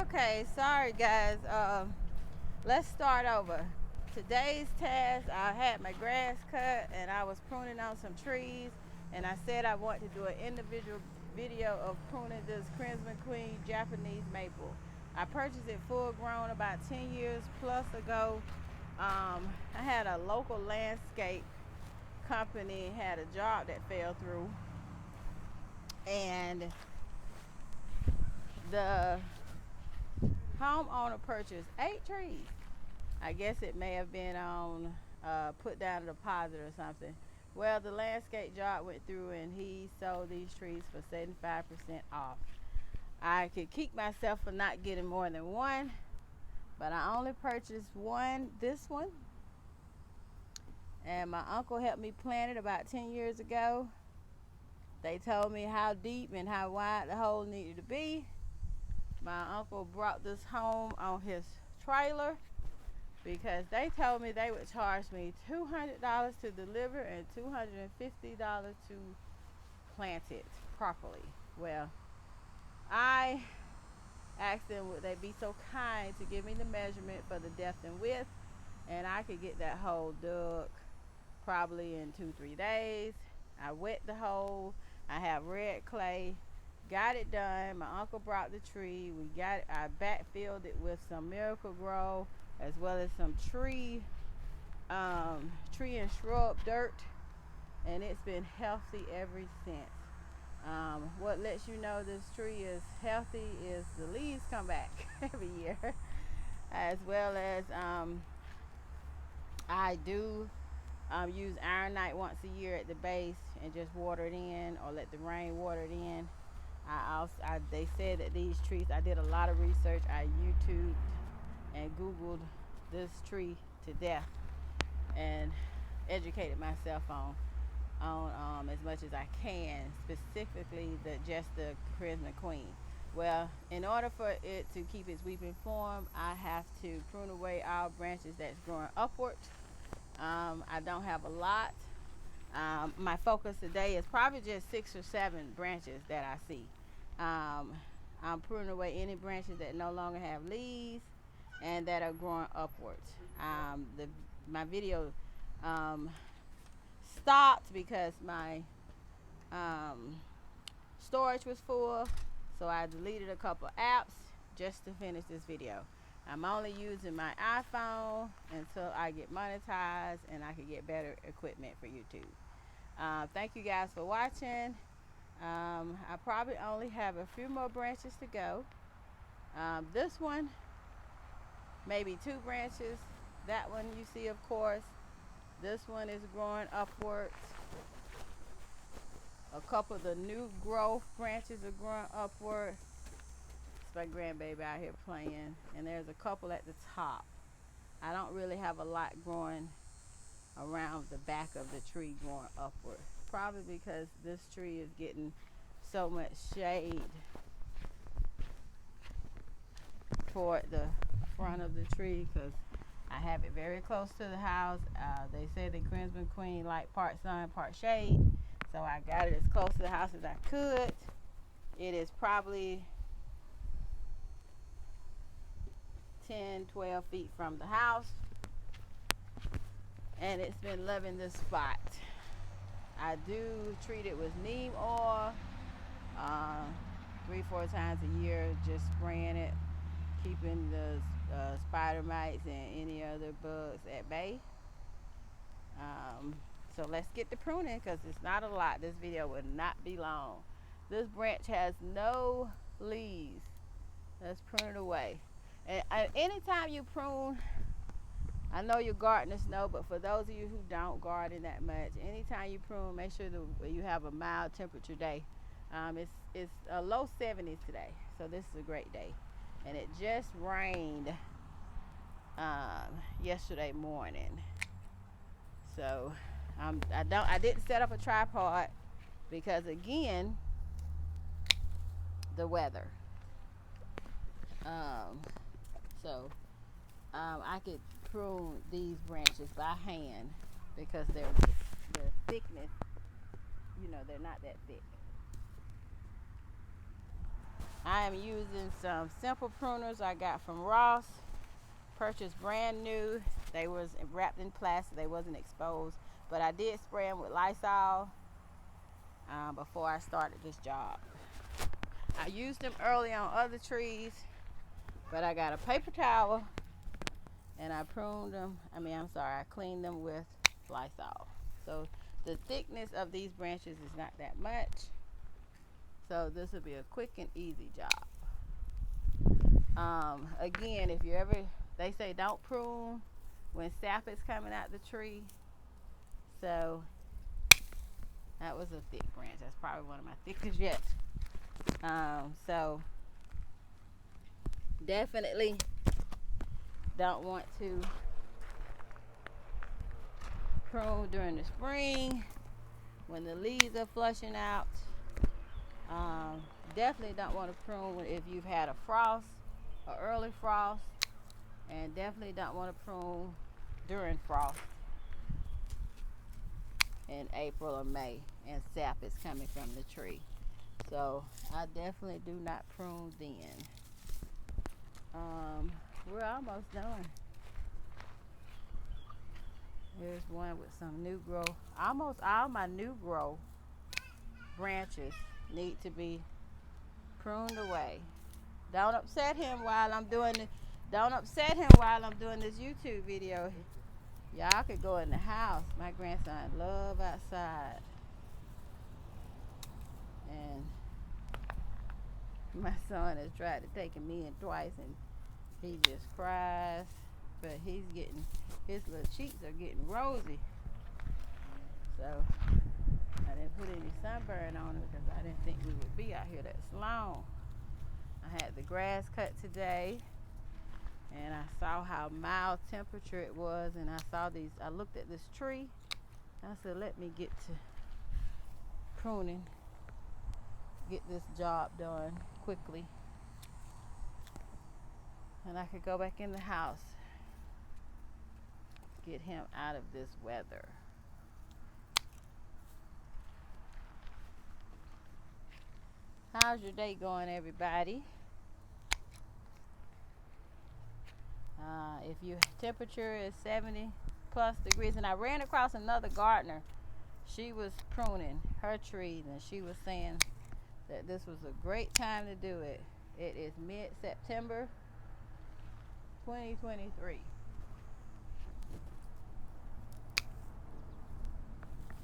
Okay, sorry guys. Let's start over. Today's task, I had my grass cut and I was pruning on some trees, and I said I want to do an individual video of pruning this Crimson Queen Japanese maple. I purchased it full grown about 10 years plus ago. I had a local landscape company had a job that fell through, and the homeowner purchased 8 trees. I guess it may have been on put down a deposit or something. Well, the landscape job went through and he sold these trees for 75% off. I could kick myself for not getting more than one, but I only purchased one, this one. And my uncle helped me plant it about 10 years ago. They told me how deep and how wide the hole needed to be. My uncle brought this home on his trailer because they told me they would charge me $200 to deliver and $250 to plant it properly. Well, I asked them would they be so kind to give me the measurement for the depth and width, and I could get that hole dug probably in 2-3 days. I wet the hole. I have red clay. Got it done. My uncle brought the tree. We got it. I backfilled it with some Miracle-Gro as well as some tree and shrub dirt, and it's been healthy ever since. What lets you know this tree is healthy is the leaves come back every year, as well as I do use ironite once a year at the base and just water it in, or let the rain water it in. They said that these trees, I did a lot of research. I YouTubed and Googled this tree to death and educated myself on as much as I can, specifically the Crimson Queen. Well, in order for it to keep its weeping form, I have to prune away all branches that's growing upward. I don't have a lot. My focus today is probably just 6 or 7 branches that I see. I'm pruning away any branches that no longer have leaves and that are growing upwards. My video stopped because my storage was full, so I deleted a couple apps just to finish this video. I'm only using my iPhone until I get monetized and I can get better equipment for YouTube. Thank you guys for watching. I probably only have a few more branches to go. This one, maybe 2 branches. That one you see, of course. This one is growing upwards. A couple of the new growth branches are growing upward. It's my grandbaby out here playing. And there's a couple at the top. I don't really have a lot growing around the back of the tree growing upward. Probably because this tree is getting so much shade toward the front of the tree, because I have it very close to the house. They say the Crimson Queen like part sun, part shade. So I got it as close to the house as I could. It is probably 10, 12 feet from the house. And it's been loving this spot. I do treat it with neem oil 3-4 times a year, just spraying it, keeping the spider mites and any other bugs at bay. So let's get to pruning, because it's not a lot. This video will not be long. This branch has no leaves. Let's prune it away. And anytime you prune, I know your gardeners know, but for those of you who don't garden that much, anytime you prune, make sure that you have a mild temperature day. It's a low 70s today, so this is a great day. And it just rained yesterday morning, so I didn't set up a tripod because, again, the weather. I could prune these branches by hand because the thickness, they're not that thick. I am using some simple pruners I got from Ross. Purchased brand new. They was wrapped in plastic. They wasn't exposed. But I did spray them with Lysol before I started this job. I used them early on other trees, but I got a paper towel and I pruned them. I cleaned them with Lysol. So the thickness of these branches is not that much. So this will be a quick and easy job. Again, if you ever, they say don't prune when sap is coming out the tree. So that was a thick branch. That's probably one of my thickest yet. So definitely don't want to prune during the spring when the leaves are flushing out. Definitely don't want to prune if you've had a frost, or early frost, and definitely don't want to prune during frost in April or May and sap is coming from the tree. So I definitely do not prune then. We're almost done. Here's one with some new growth. Almost all my new growth branches need to be pruned away. Don't upset him while I'm doing it. Don't upset him while I'm doing this YouTube video. Y'all could go in the house. My grandson love outside. And my son has tried to take him in twice and he just cries. But his little cheeks are getting rosy. So I didn't put any sunburn on it because I didn't think we would be out here that long. I had the grass cut today and I saw how mild temperature it was, and I looked at this tree. I said, let me get to pruning, get this job done quickly, and I could go back in the house, get him out of this weather. How's your day going, everybody? If your temperature is 70 plus degrees, and I ran across another gardener. She was pruning her trees, and she was saying that this was a great time to do it. It is mid-September 2023.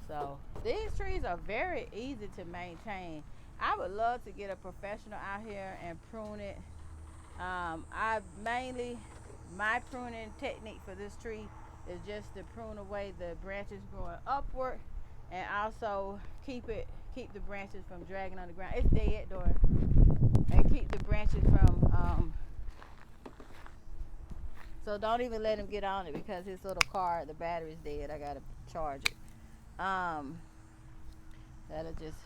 So these trees are very easy to maintain. I would love to get a professional out here and prune it. My pruning technique for this tree is just to prune away the branches growing upward, and also keep the branches from dragging on the ground. It's dead, Dora. And keep the branches from so don't even let him get on it, because his little car, the battery's dead. I gotta charge it. That'll just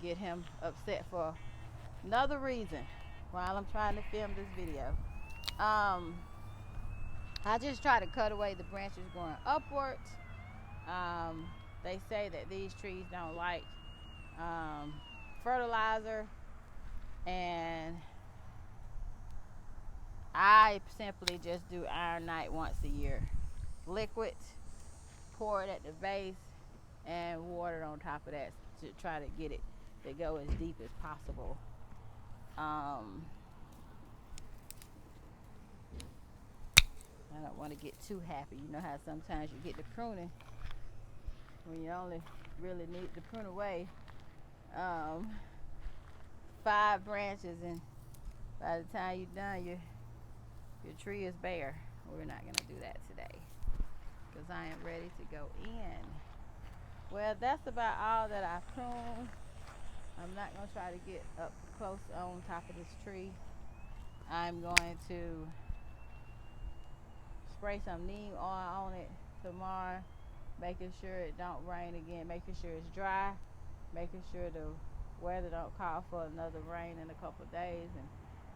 get him upset for another reason while I'm trying to film this video. I just try to cut away the branches going upwards. They say that these trees don't like fertilizer, and I simply just do Ironite once a year. Liquid, pour it at the base, and water on top of that to try to get it to go as deep as possible. I don't want to get too happy. You know how sometimes you get the pruning when you only really need to prune away 5 branches, and by the time you're done, your tree is bare. We're not going to do that today because I am ready to go in. Well, that's about all that I pruned. I'm not going to try to get up close on top of this tree. I'm going to spray some neem oil on it tomorrow, making sure it don't rain again, making sure it's dry, making sure the weather don't call for another rain in a couple of days, and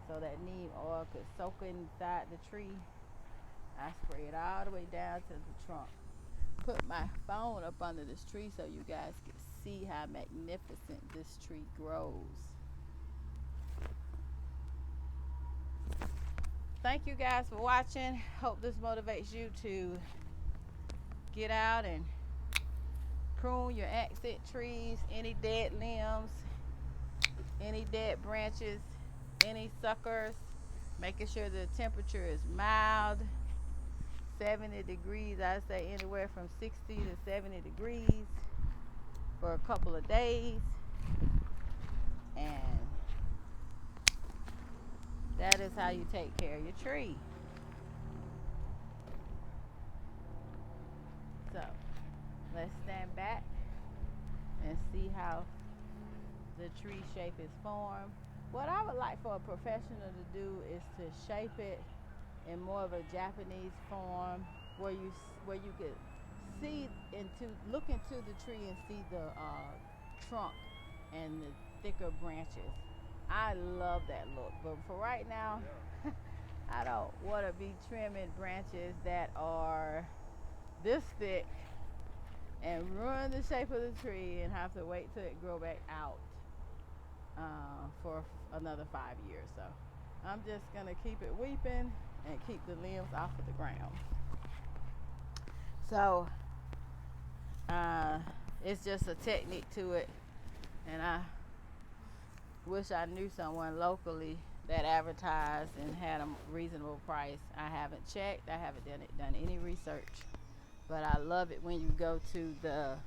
so that neem oil could soak inside the tree. I spray it all the way down to the trunk. Put my phone up under this tree so you guys can see how magnificent this tree grows. thank you guys for watching. Hope this motivates you to get out and prune your accent trees, any dead limbs, any dead branches, any suckers, making sure the temperature is mild, 70 degrees. I say anywhere from 60 to 70 degrees for a couple of days, and that is how you take care of your tree. So let's stand back and see how the tree shape is formed. What I would like for a professional to do is to shape it in more of a Japanese form, where you could look into the tree and see the trunk and the thicker branches. I love that look, but for right now, I don't want to be trimming branches that are this thick and ruin the shape of the tree and have to wait till it grow back out for another 5 years. So I'm just gonna keep it weeping and keep the limbs off of the ground. So it's just a technique to it, and I wish I knew someone locally that advertised and had a reasonable price. I haven't checked. I haven't done any research, but I love it when you go to the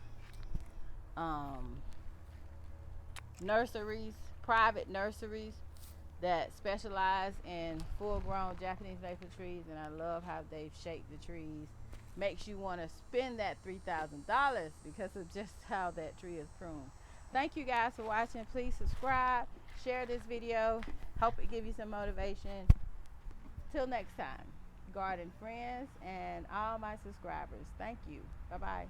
nurseries, private nurseries that specialize in full-grown Japanese maple trees, and I love how they've shaped the trees. Makes you want to spend that $3,000 because of just how that tree is pruned. Thank you guys for watching. Please subscribe, share this video. Hope it gives you some motivation. Till next time, garden friends and all my subscribers. Thank you. Bye-bye.